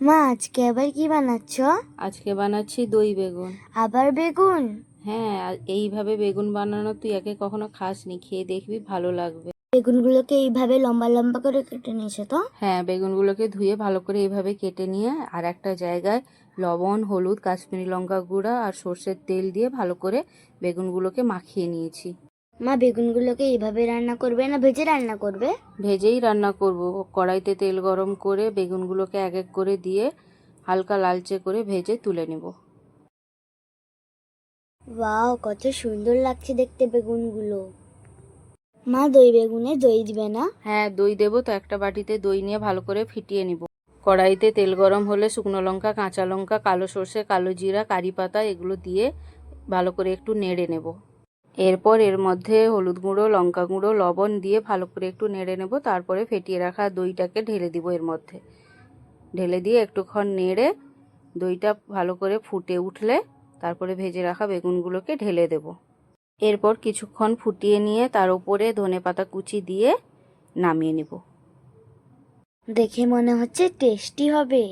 মা, আজকে আবার কি বানাচ্ছ? আজকে বানাচ্ছি দই বেগুন। আবার বেগুন? হ্যাঁ, এইভাবে বেগুন বানানো তুই আগে কখনো খাসনি, খেয়ে দেখবি ভালো লাগবে। বেগুনগুলোকে এইভাবে লম্বা লম্বা করে কেটে নিয়েছো তো? হ্যাঁ, বেগুনগুলোকে ধুয়ে ভালো করে এইভাবে কেটে নিয়ে আর একটা জায়গায় লবণ, হলুদ, কাশ্মীরি লঙ্কা গুঁড়া আর সর্ষের তেল দিয়ে ভালো করে বেগুনগুলোকে মাখিয়ে নিয়েছি। মা, বেগুনগুলোকে এইভাবে রান্না করবে না ভেজে রান্না করবে? ভেজেই রান্না করব। কড়াইতে তেল গরম করে বেগুনগুলোকে এক এক করে দিয়ে হালকা লালচে করে ভেজে তুলে নেব। ওয়াও, কত সুন্দর লাগছে দেখতে বেগুনগুলো। মা, দই বেগুনে দই দিবে না? হ্যাঁ, দই দেবো তো। একটা বাটিতে দই নিয়ে ভালো করে ফিটিয়ে নিব। কড়াইতে তেল গরম হলে শুকনো লঙ্কা, কাঁচা লঙ্কা, কালো সর্ষে, কালো জিরা, কারি পাতা এগুলো দিয়ে ভালো করে একটু নেড়ে নেব। এরপর এর মধ্যে হলুদ গুঁড়ো, লঙ্কা গুঁড়ো, লবণ দিয়ে ভালো করে একটু নেড়ে নেব। তারপরে ফেটিয়ে রাখা দইটাকে ঢেলে দিব এর মধ্যে। ঢেলে দিয়ে একটুক্ষণ নেড়ে দইটা ভালো করে ফুটে উঠলে তারপরে ভেজে রাখা বেগুনগুলোকে ঢেলে দেব। এরপর কিছুক্ষণ ফুটিয়ে নিয়ে তার উপরে ধনেপাতা কুচি দিয়ে নামিয়ে নেব। দেখে মনে হচ্ছে টেস্টি হবে।